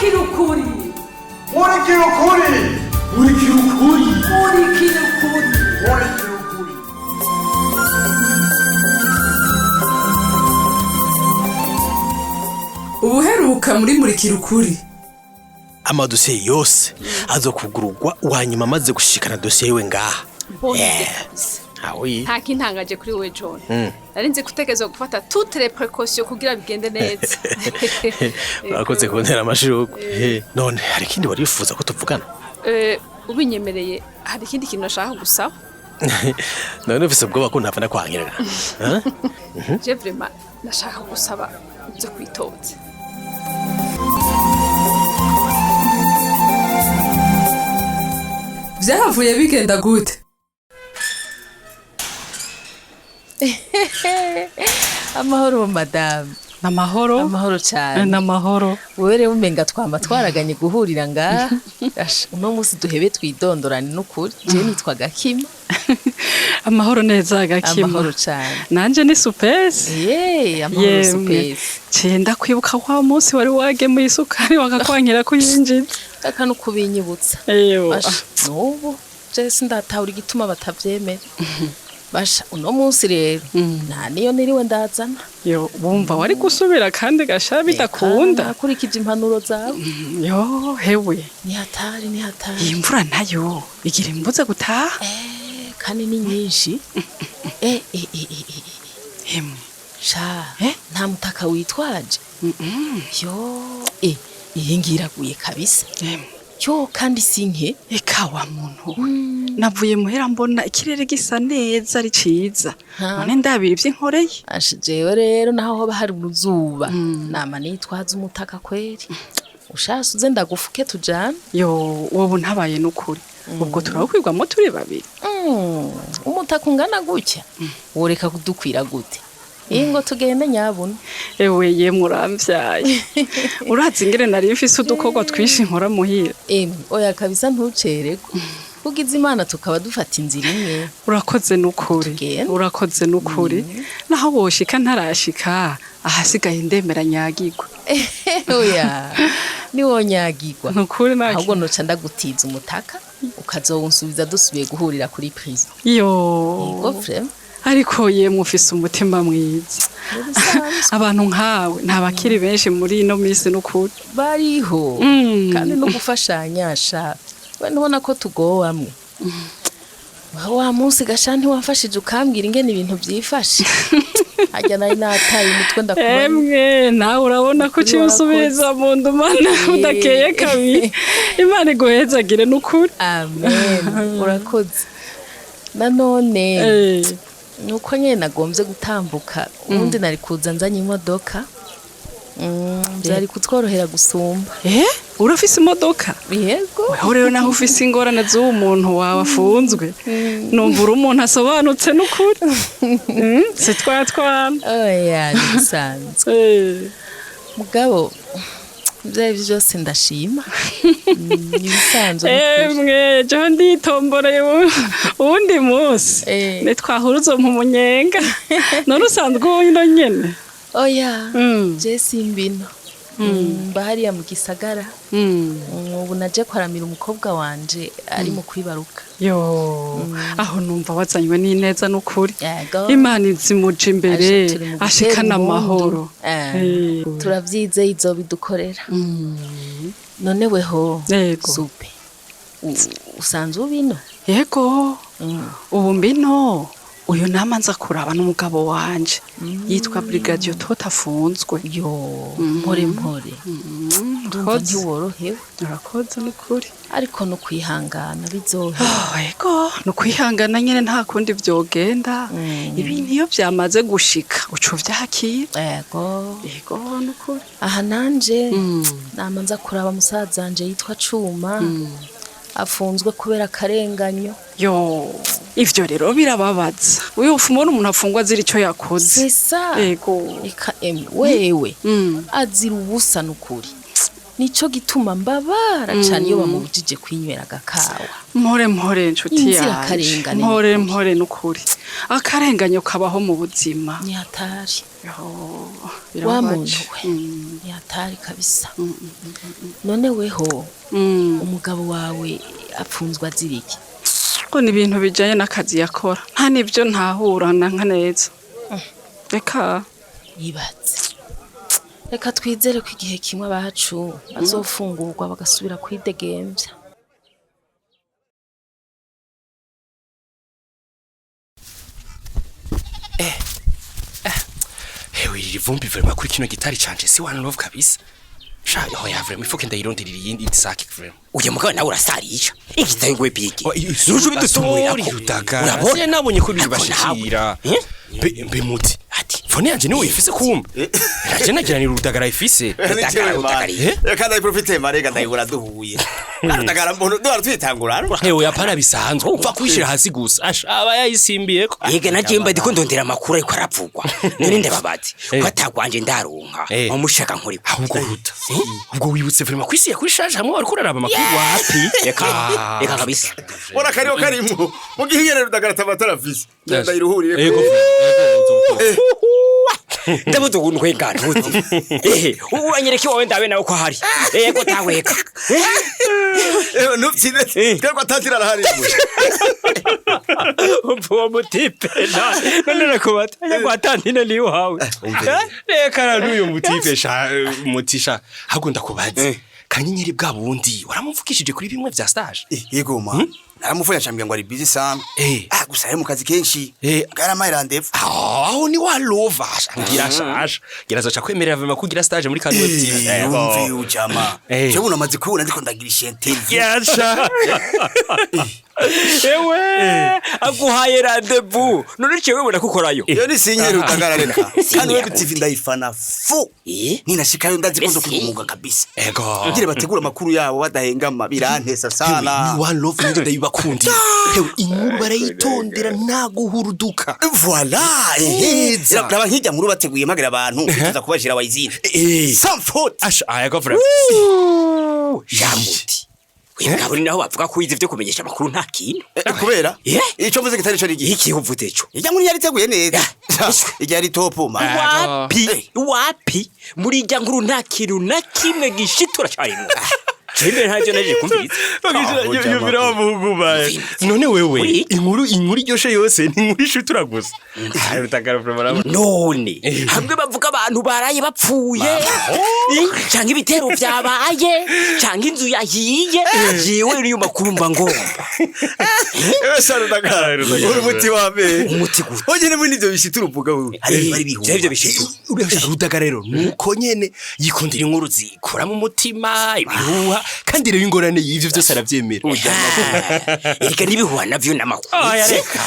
murikira ukuri murikira ukuri murikira ukuri murikira ukuri murikira ukuri. ubuheruka muri murikira ukuri. amadosiye yose azokugururwa wanyuma amaze gushikana dosiye yiwe ngaha. nta kintangaje kuri we John. Narinzi kutegerezwa gufata toutes les précautions kugira bigende neza. Urakoze kuntera amashurwe. None hari ikindi wari wifuza ko tuvugana? Ubinyemereye hari ikindi kintu nashaka gusaba. None ufise ubwoba ko ntavana kwankira. Je vraiment nashaka gusaba byo kwitoza. Vyahavuye bigenda gute? Amahoro madame. Namahoro. Amahoro cyane. Namahoro. Wewe rero umenga twamba twaraganye guhurira ngaha. Uno munsi duhebe twidondorane n'ukuri. Je nitwa Gakima. Amahoro neza Gakima. Amahoro cyane. Nanje ni supesi. Amahoro supesi. Cenda kwibuka wa munsi wari wagemuye isukari wakakwankira kuyinjiza. Akanu kubinyibutsa. Nubu je sindatahura igituma batavyemera. Basha uno munsi rero nta niyo niriwe ndazana. Yo bumva wari gusubira kandi gasha bidakunda. Akurikije impanuro zawe. Yo hewe. Ni hatari. Imvura nayo igira imbuze gutaha. Kandi ni nyinshi. Hemwe. Sha nta mutaka witwaje. Yo iyi ngiraguye kabisa. Yo kandi sinke ikawa muntu. Navuye muhera mbona ikirere gisa neza ari ciza. None ndabira ivy'inkoreye. Ashijewe rero naho hoba hari uruzuba. Nama nitwaza umutaka kweri. Ushase uze ndagufuke tujana. Yo wowe ntabaye n'ukuri. Ubwo turakwirwamo turi babiri. Umutaka ungana gutya. Woreka kudukwira gute? Ingo tugende nyabuna. Ewe ye muramvyaye. Urazi ingere nari mfise udukorwa twishi nkora muhira. Oya kabisa ntucerego. Ugize Imana tukaba dufata inzira imwe. Urakoze n'ukuri. Urakoze n'ukuri. Naho woshika ntarashika ahasigaye ndemera nyagirwa. Oya. Ni wonyagirwa. Nukuri naki. Ahubwo noca ndagutiza umutaka ukazowunsubiza dusubiye guhurira kuri prison. Yo. Ego frère. Ariko ye mufise umutima mwiza. Abantu nkawe ntabakiri benshi muri ino minsi n'ukuri. Bariho. Kandi no gufashanya sha. We nubona ko tugowamwe. Wa munsi gasha ntiwamfashije ukambwira ingene ibintu byifashe. Hajya nari nataye umutwe ndakubona. Nawe urabona ko cyusubiza mu ndumana udakeye kabi. Imana iguhezagire n'ukuri. Amen. Urakoze. Nanone nuko nyene nagombye gutambuka ubundi nari kuza nzanye imodoka. Byari kutworohera gusumba. Urafise imodoka? Yego. Weho rero naho ufise ingorane z'umuntu wawe afunzwe. Numva uri umuntu asobanutse n'ukuri. Se twatwana. Oya nisanzwe. Mugabo byari byose ndashima. Nisanzwe. Mwe je nditomboreye undi munsi. Ne twahuruzo mu munyenga. None usanzwe uno nyene. Oya. Je simbino. Bahariya mu gisagara. Ubu naje kwaramira umukobwa wanje ari mu kwibaruka. Yo. Aho numva wazanywe n'ineza n'ukuri. Imana izimuje imbere ashikana amahoro. Turavyize izobidukorera. None weho supe. Usanzwe ubino? Yego. Ubu mbino. Uyu namanza kuraba n'umugabo wanje yitwa Brigadier Totafunzwe. Yo mpore. Ndumva ntiworohewe. Urakoze n'ukuri. Ariko no kwihangana bizohe. Yego no kwihangana nyene nta kundi vyogenda. Ibintu iyo byamaze gushika uco vyakira. Yego n'ukuri. Aha nanje namanza kuraba musazanje yitwa Cuma. Afunzwe kubera akarenganyo. Yo ivyo rero birababaza. Uyu ufumona umuntu afungwa azira ico yakoze. Sisa. Yego. Wewe azira ubusa n'ukuri. nico gituma mbabara cyane iyo bamubujije kwinywera agakawa. Mpore nshuti Inzirakarengane. yaje mpore n'ukuri akarenganyo kabaho mu buzima Ni hatari. Wa birababaje. muntu we ni hatari kabisa. None weho umugabo wawe apfunzwa aziriki? ko ni ibintu bijanye n'akazi yakora nta nivyo ntahurana nka neza reka Yibatse. Reka twizere ko igihe kimwe abacu bazofungurwa bagasubira kwidegembya. Hewe iri vumbi vraiment kuri kino gitari canje si one love kabisa. Sha yo ya vraiment faut que ndayironderira iyindi saki vraiment. Uye mugabo nawe urasarisha igitangwe biki Nuju bidutumurira ko urabona nabonye ko bibashikira. Mbe muti ati fone yanje niwe ifise kumba. Naje nagiranira urudagara ifise. Reka ndayiprofite marega ndayibura duhuye urudagara mbona duhora twitangura. Hewe yapana bisanzwe upfa kwishira hasi gusa asha aba yayisimbiye ko. Yege najemba ndiko ndondera makuru ariko arapfugwa none ndababati ko atagwanje ndaronka umushaka nkuri ahubwo ruta ubwo wibutse vraiment kwisi yakwishaje hamwe ariko uraraba makuru wapi reka kabisa Ora kariyo karimo mugihinyere rudagara tamatara fisi ndayiruhurire Ego ndabuze ukuntu kwengana uti uranyereka wowe ndabe nawe ko hari yego taweka nupfine twebwe atatira arahari uwo mutipe none nakubata yego atantine ni wawe reka n'uyu mutipe sha mutisha ahubwo ndakubaze kanyenyeri bwa bundi waramuvukishije kuri bimwe vya stage yego ma naramufunya cyambye ngo ari busy sana gusa ari mu kazi kenshi garama irandevu aho ni wa lova ngira shasha girazoca kwemerera vema kugira stage muri kano TV umve ujama je buna mazi kubona ndiko ndagirisha interview yasha ewe aguhaye rendezvous none cewe ubona kukorayo yo ni sinyeri utagara reka kandi wewe TV ndayifana fu ninashikayo ndazikondo kumuga kabisa ego ngire bategura makuru yabo badahengama birantesa sana ni one love ndi ndayibakundi hewe inkuru barayitondera naguhuruduka voilà raba nkijya nkuru bateguye magara abantu tuza kubashira wayizina sans faute asha ayego frère jamuti Wikaburi naho bavuga ko ivyo kumenyesha makuru nta kintu. Kubera ico mvuze kitari cyo igihe iki uvuze cyo. Ijya nkuru yari teguye neza. Ijya ari top ma. Wapi muri ijya nkuru nta kintu na kimwe gishitura cyarimo. Kimwe ntacyo naje kumviriza. Yo biravuga baye. None wewe inkuru iryoshe yose ni inkuru ishitura gusa. Ari utakara vraiment. None hamwe bavuga abantu baraye bapfuye. Cyangwa ibitero byabaye, cyangwa inzu yahiye, jewe uri makuru ngomba. Ewe sarudagara. Uri muti wabe. Umuti gute. Oje ne nivyo bishitura uvuga wewe. Ari bihuha. Ivyo bishitura. Uri rudagara rero nuko nyene yikundira inkuru zikora mu mutima ibihuha kandi rero ingorane y'ivyo byose aravyemera. Erika nibihuha navyo namakuru.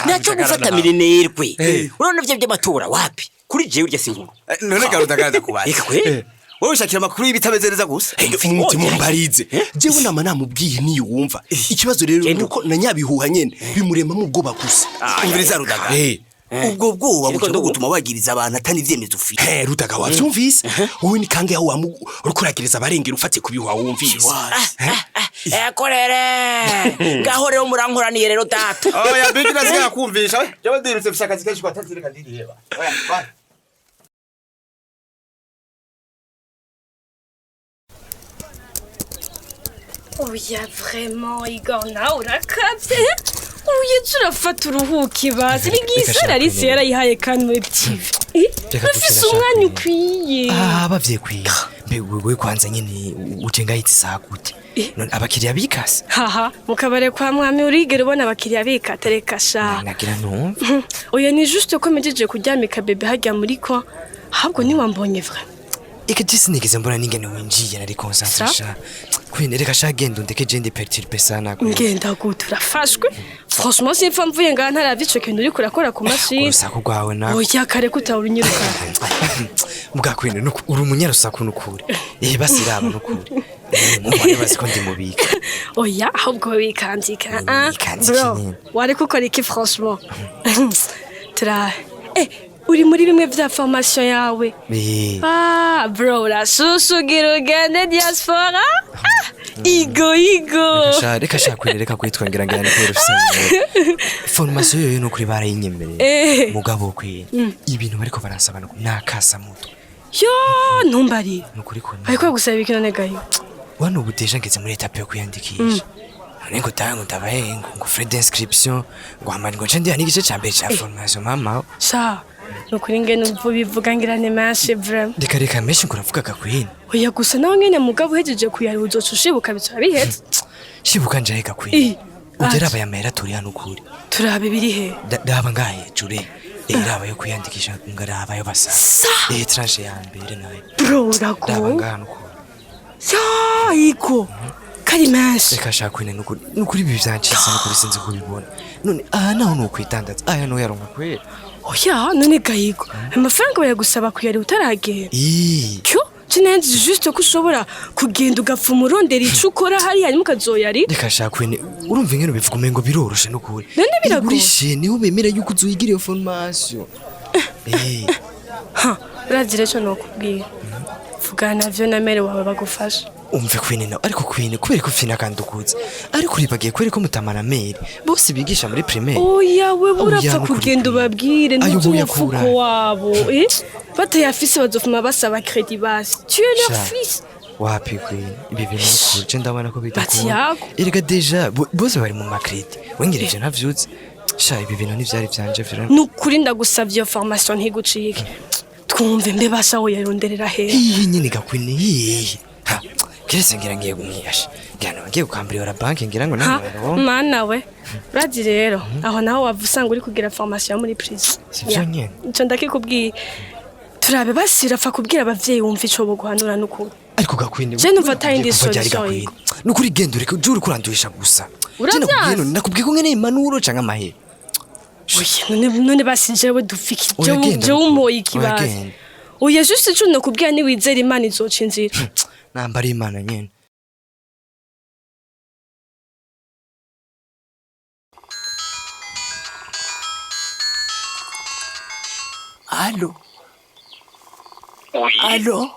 Naco gufata minenerwe. Urona vyo by'amatora wapi? Kuri jewe urya sinkuru. None garudagara kubaza. Eka kwe. Wowe ushakira amakuru y'ibitabezereza gusa. Umutima mbarize. Jewe nama namubwiye niyo wumva. Ikibazo rero nuko na nyabihuha nyene bimurema mu bwoba gusa. Umviriza rudagara. Ubwo bwoba bucyo gutuma wagiriza abantu atani vyemezo ufite. Rutaga wavyumvise. Wowe ni kange yaho urukuragereza abarengera ufate kubihuha wumvise. Korere. Ngaho rero murankoraniye rero data. Oya biki nasiga kumvisha we. Jaba dirutse fishakazi kenshi kwa tatire kadiri heba. Oya bye. Oya vraiment Igor nawe urakavye uye turafata uruhuki basi bigisa Larisse yarayihaye kandi muri TV ufise umwanya ukwiye bavye kwiye mbe wewe kwanza nyene ucenga yiti saa gute none abakiriya bikase haha mukabare kwa mwami urigera ubona abakiriya bikata reka sha nagira numva oya ni juste ko mejeje kuryamika bebe hajya muri ko ahubwo ni wambonye vrai ikatisi nigeze mbona ningene winjiye nari concentration kwine reka shagenda ndeke jende perturbe sana ngenda gute urafashwe franchement simfa mvuye nga ntaravice kintu uri kurakora ku mashini urusaku rwawe na oya kare kutawurinyiruka muga kwine nuko uri umunyarusaku nukuri basiraba nukuri mubone baziko ndi mubika oya ahubwo wikanzika bro wari kukora iki franchement tra uri muri bimwe vya formation yawe. Bro, urasusugira ugende diaspora. Igo. Reka reka kwitwongera ngana kwera usanga. Formation yo no kuri barayinyemereye. Mugabo kwi. Ibintu bariko barasaba nakasa muto. Yo, ntumbari. Nukuri ko. Ariko gusaba ibikino negayo. Wano budeja ngeze muri etape yo kwiyandikisha. Nengo tango ndabaye ngo frais d'inscription ngo amani ngo cende igice cyambere cya formation mama. Sa. Nukuri ngene umvu bivuga ngirane menshi vraiment. Reka menshi nguravugaga kwini. Oya gusa nawe ngene mugabo hejeje kuyari uzoca ushibuka bitwa bihetse. Shibuka njaheka kwini. Ugera abayamera turi hano kuri. Turabe biri he? Daba ngahe jure. Iraba yo kwiyandikisha ngaraba yo basa. Tranche ya mbere nayo. Bro rago. Daba ngano kuri. Ya iko. Kari menshi. Reka shakwine nukuri ibi byancitse nukuri sinzi kubibona. None naho nukwitandaza. No yaronka kwera. Oya none gayigo. Amafaranga bayagusaba kuyari utaragera. Cyo Cinenzi juste ko ushobora kugenda ugapfuma urondera ico ukora hari hanyuma ukazoyari. Reka shakwine urumva ingene bivuga umengo biroroshe nukuri. None biragoye. Urishe niho bemera yuko uzoyigira iyo formation. Urazire cyo nokubwira. Vugana navyo na mere wawe bagufasha. Umve kwine nawe ariko kwine kubera ko ufina kandi ukuze. Ariko uribagiye kwere ko mutamana mere. Bose bigisha muri primaire. Oya we burapfa kugenda ubabwire n'umufuko wabo. Batayafise bazofuma basaba credit basi. Tu es leur fils. Wapi kwine ibi bintu kuje ndabona ko bitakunda. Erega deja bose bari mu makredi. Wengereje ntavyutse. Sha ibi bintu n'ivyari byanje vraiment. Nukuri ndagusavye iyo formation ntigucike. Twumve mbe basha wo yaronderera he. Nyine gakwine. Kirese ngira ngiye kumwiyasha. Ngana bagiye gukambirira banki ngira ngo nabo. Mana we. Urazi rero aho naho wavusanga uri kugira formation muri prison. Sivyo nyene. Nco ndakikubwiye. Turabe basira fa kubwira abavyeyi wumva ico bo guhanura n'ukuri. Ariko gakwine. Je numva tayindi solution. Nukuri genda ureke ujuru kurandurisha gusa. Uravyanze. Nakubwiye ko ngene impanuro canke amahe. Oya none basinjewe dufiki je umoye ikibazo. Oya juste ico nakubwiye ni wizera Imana izoca inzira. Namba ari Imana nyene. Allo. Oui. Allo.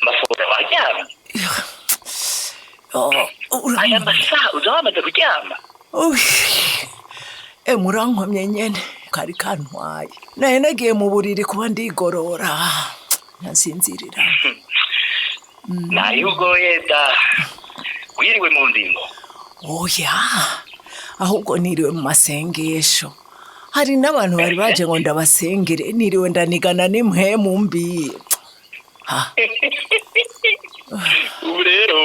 Mafura wajama. Aya masaha uzamaze kuryama. Murankomye nyene kari kantwaye. Naye nagiye mu buriri kuba ndigorora. Ntasinzirira. Nari ugoye da. Wiriwe mu ndimo. Oya. Ahubwo niriwe mu masengesho. Hari n'abantu bari baje ngo ndabasengere niriwe ndanigana n'impwemu mbi. Urero.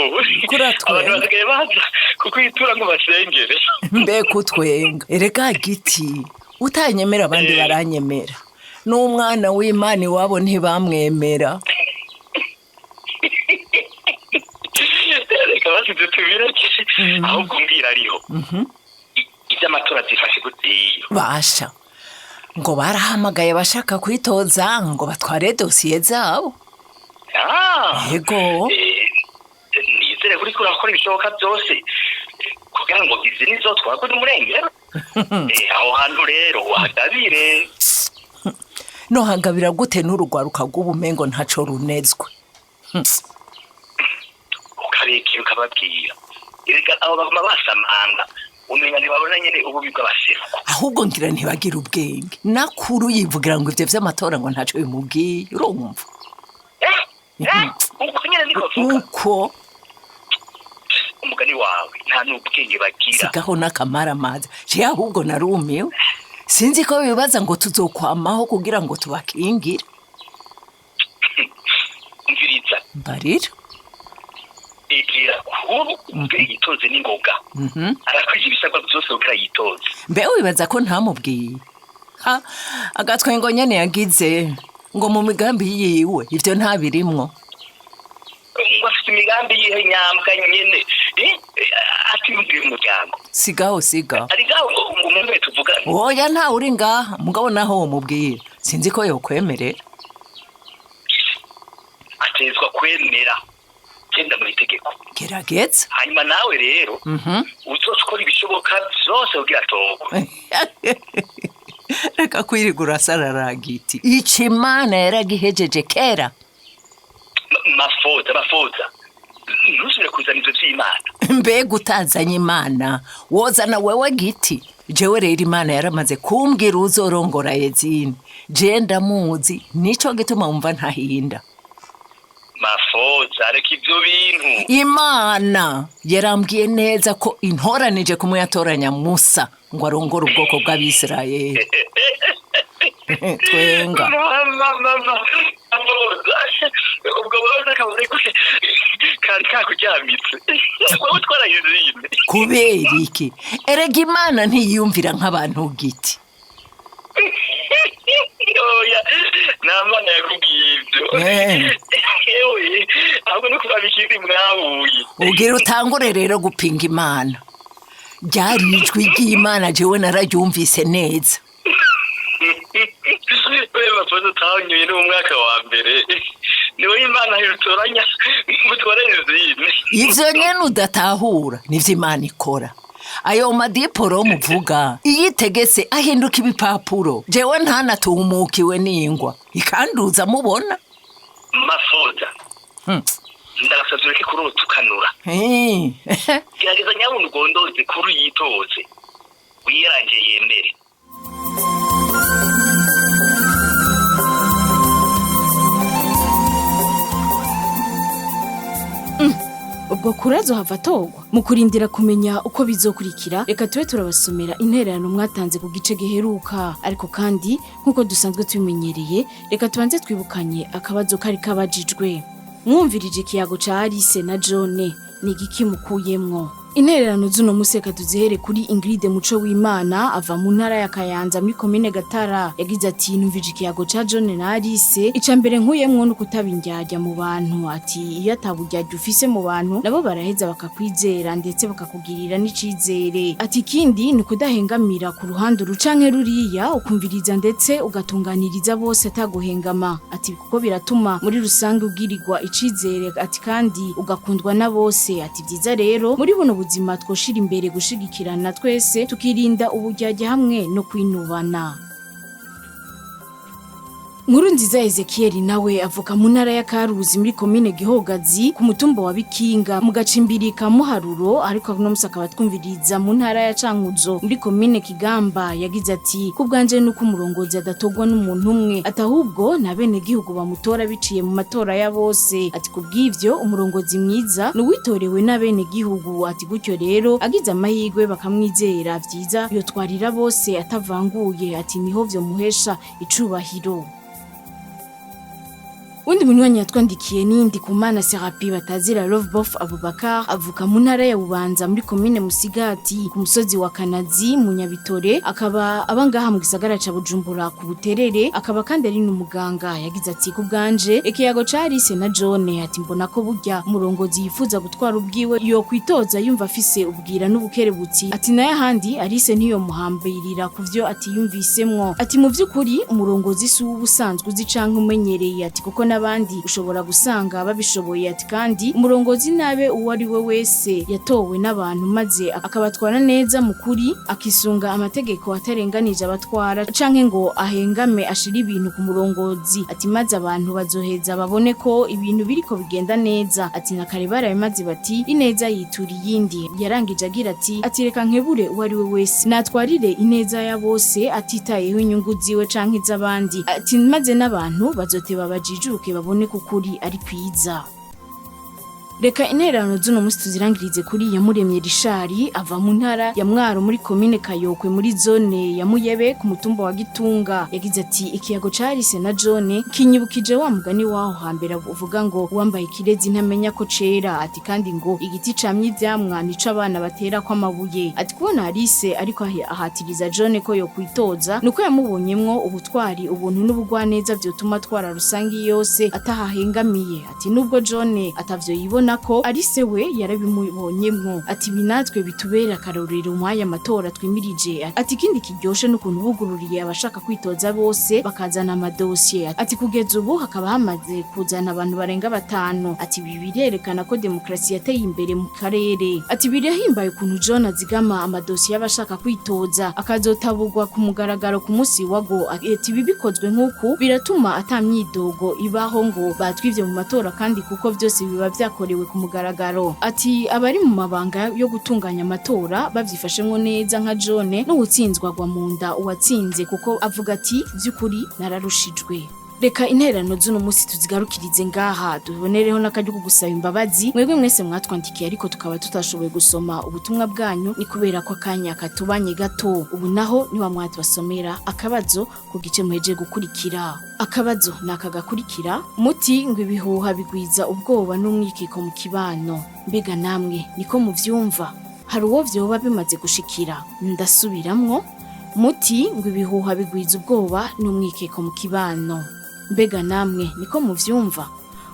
Abantu basigaye baza kukwitura ngo basengere. Mbe kutwenga. Erega giti. Utanyemera abandi baranyemera. N'umwana w'Imana wabo ntibamwemera. Reka basize tubireke. Ahubwo mbwira ariho. Iby'amatora zifashe gutiyo. Basha. Ngo barahamagaye bashaka kwitoza ngo batware dosiye zabo. Yego. Nizere kuri kurakora ibishoboka byose kugira ngo izi nizo twakora umurengero. Aho hantu rero wahagabire. No hangabira gute n'urugwaruka rw'ubumengo ntaco runezwe. Ukareke ukababwira. Erega abo baguma basamanga. Umenya ntibabona nyene ububi bw'abaseruko. Ahubwo ngira ntibagira ubwenge. Nakuru yivugira ngo ivyo vy'amatora ngo ntaco bimubwiye. Urumva? Uko nyene niko vuga. Uko umugani wawe nta n'ubwenge bagira. Sigaho n'akamaramaza. Je ahubwo narumiwe. Sinzi ko bibaza ngo tuzokwamaho kugira ngo tubakingire. Umviriza. Barira. Igira nkuru ubwira yitoze n'ingoga. Arakwije ibisabwa byose ubwira yitoze. Mbe wibaza ko ntamubwiye. Agatwengo nyene yagize ngo mu migambi yiwe ivyo ntabirimwo. Bafite imigambi yihe nyambwa nyene. Ati mbiri umuryango. Sigaho. Ari gaho umuntu tuvuga. Oya nta uri ngaha mugabo naho umubwira. Sinzi ko yokwemerera. Atezwa kwemera. Genda mu itegeko. Gerageza. Hanyuma nawe rero uzokora ibishoboka byose ugira togo. reka kwirigura sararagiti ico Imana yaragihejeje kera. Mafoza ntusubire kuzana ivyo vy'Imana. Mbega utazanye Imana wozana wewe giti. Jewe rero Imana yaramaze kumbwira uzorongora Yezini. Je ndamuzi nico gituma umva ntahinda. Mafoza reka ivyo bintu. Imana yarambwiye neza ko intoranije kumuyatoranya Musa ngo arongore ubwoko bw'Abisirayeli. Twenga. Mama. Ubwo bose kabuze gute kandi kakujyamitse. Wowe twarayizine. Kubera iki? Erega Imana ntiyumvira nk'abantu giti. Oya, namana yakubwiye ibyo. Ewe, ahubwo no kuba bikindi mwahuye. Ugira utangure rero gupinga Imana. Ryari ijwi ry'Imana jewe nararyumvise neza. Wewe mafoto utanyuye no mu mwaka wa mbere. Niwe Imana irutoranya mutwarezine. Ivyo nyene udatahura nivyo Imana ikora. Ayo madiporo muvuga iyitegese ahinduka ibipapuro. Jewe ntanatumukiwe n'ingwa. Ikanduza mubona? Mafoto. Ndasabye reke kurotukanura. Gerageza nyabuntu ugondoze kuri yitoze. Wiyaranje yembere. ubwo kurazo hava togwa mu kurindira kumenya uko bizokurikira. Reka tube turabasomera intererano mwatanze ku gice giheruka, ariko kandi nkuko dusanzwe tubimenyereye reka tubanze twibukanye akabazo kari kabajijwe. Mwumvirije ikiyago ca Alice na John ni igiki mukuyemwo? Intererano z'uno museka tuzihere kuri Ingrid Muco w'Imana ava mu ntara ya Kayanza muri commune Gatara. Yagize ati numvije ikiyago ca John na Alice, ica mbere nkuyemwo no kutabinjyajya mu bantu. Ati iyo atabujyajya ufise mu bantu nabo baraheza bakakwizera ndetse bakakugirira n'icizere. Ati kindi ni kudahengamira ku ruhande rucanke ruriya, ukumviriza ndetse ugatunganiriza bose ataguhengama. Ati kuko biratuma muri rusange ugirirwa icizere. Ati kandi ugakundwa na bose. Ati byiza rero muri buno ubuzima twoshira imbere gushigikirana twese tukirinda ubujyajya hamwe no kwinubana. Nkuru nziza Ezekiel nawe avuka mu ntara ya Karuzi muri commune Gihogazi ku mutumba wa Bikinga mu gacimbirika muharuro, ariko no musaka batwumviriza mu ntara ya Cankuzo muri commune Kigamba. Yagize ati kubwanje nuko umurongozi adatogwa n'umuntu umwe, atahubwo na bene gihugu bamutora biciye mu matora ya bose. Ati kubw'ivyo umurongozi mwiza nuwitorewe na bene gihugu. Ati gutyo rero agize amahirwe bakamwizera vyiza yotwarira bose atavanguye. Ati niho vyo muhesha icubahiro. Undi munywanyi yatwandikiye nindi kumana Serapi batazira Lovebof Abubakar avuka mu ntara ya Bubanza muri commune Musigati ku musozi wa Kanazi mu Nyabitore, akaba abangaha mu gisagara ca Bujumbura ku Buterere, akaba kandi ari n'umuganga. Yagize ati kubwanje ikiyago ca Alice na John, ati mbona ko burya umurongozi yifuza gutwara ubwiwe yo kwitoza yumva afise ubwira n'ubukerebutsi. Ati naye handi Alice niyo muhambirira kuvyo atiyumvisemwo. Ati mu vy'ukuri umurongozi si ubusanzwe uzi canke umenyereye. Ati kuko n'abandi ushobora gusanga babishoboye. Ati kandi umurongozi nabe uwo ari we wese yatowe n'abantu maze akabatwara neza mu kuri, akisunga amategeko atarenganije abatwara canke ngo ahengame ashira ibintu ku murongozi. Ati maze abantu bazoheza babone ko ibintu biriko bigenda neza. Ati nakare barabimaze bati ineza yitura iyindi. Yarangije agira ati reka nkebure uwo ari we wese natwarire ineza ya bose atitayeho inyungu ziwe canke iz'abandi. Ati maze n'abantu bazoteba bajijuke babone kukuri ari kwiza. Reka intererano z'uno musi tuzirangirize kuri Yamuremye Rishari ava mu ntara ya Mwaro muri commune Kayokwe muri zone ya Muyebe ku mutumba wa Gitunga. Yagize ati ikiyago ca Alice na John kinyibukije wa mugani waho hambere uvuga ngo wambaye kirezi ntamenya ko cera. Ati kandi ngo igiti camye ivyamwa nico abana batera kwa mabuye. Ati kubona Alice ariko ahatiriza John ko yo kwitoza nuko yamubonyemwo ubutwari, ubuntu n'ubugwaneza vyotuma twara rusangi yose atahahengamiye. Ati nubwo John atavyo yibona ubona ko ari se we yarabimubonyemwo ati binatwe bitubera akarorero mwaya matora twimirije ati ikindi kiryoshe n'ukuntu bugururiye abashaka kwitoza bose bakazana amadosiye ati kugeza ubu hakaba hamaze kuzana abantu barenga 5 ati ibi birerekana ko demokrasi yateye imbere mu karere ati birahimbaye ukuntu John azigama amadosiye y'abashaka kwitoza akazotabugwa ku mugaragaro ku munsi wago ati ibi bikozwe nk'uku biratuma atamyidogo ibaho ngo batwivye mu matora kandi kuko byose biba vyakorewe ku mugaragaro ati abari mu mabanga yo gutunganya amatora bavyifashemwo neza nka John n'ubutsinzwagwa mu nda uwatsinze kuko avuga ati vy'ukuri nararushijwe. Reka intererano z'uno munsi tuzigarukirize ngaha dubonereho n'akaryo gusaba imbabazi mwebwe mwese mwatwandikiye ariko tukaba tutashoboye gusoma ubutumwa bwanyu ni kubera ko akanya katubanye gato ubu naho niwa mwatubasomera akabazo ku gice muheje gukurikira. Akabazo nakagakurikira muti ngo ibihuha bigwiza ubwoba n'umwikiko mu kibano mbega namwe niko muvyumva hari uwo vyoba bimaze gushikira ndasubiramwo muti ngo ibihuha bigwiza ubwoba n'umwikiko mu kibano mbega namwe niko muvyumva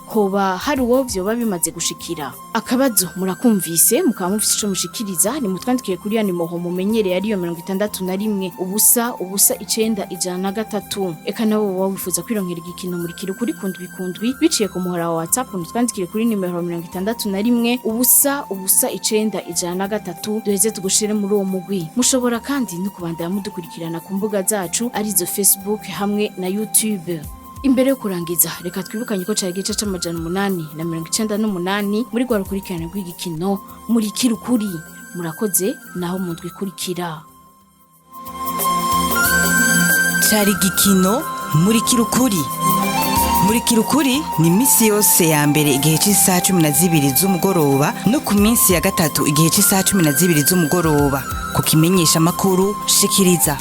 hoba hari uwo vyoba bimaze gushikira. Akabazo murakumvise mukaba mufite ico mushikiriza ni mutwandikiye kuri ya nimero mumenyereye ariyo 61 ubusa 9 eka nabo wowe wifuza kwironkera igikino murikira ukuri kundwi biciye ku muhora wa WhatsApp mutwandikire kuri nimero 61 ubusa 9 duheze tugushire muri uwo mugwi. Mushobora kandi no kubandanya mudukurikirana ku mbuga zacu arizo Facebook hamwe na YouTube. Imbere yo kurangiza reka twibukanye ko cya gice c'amajana 898 muri gwa rukurikirana rw'igikino murikira ukuri murakoze naho mutwikurikira. Cari gikino murikira ukuri. Murikira ukuri ni misi yose ya mbere igihe cy'isaha 12 z'umugoroba no ku minsi ya gatatu igihe cy'isaha 12 z'umugoroba ku kimenyesha makuru shikiriza.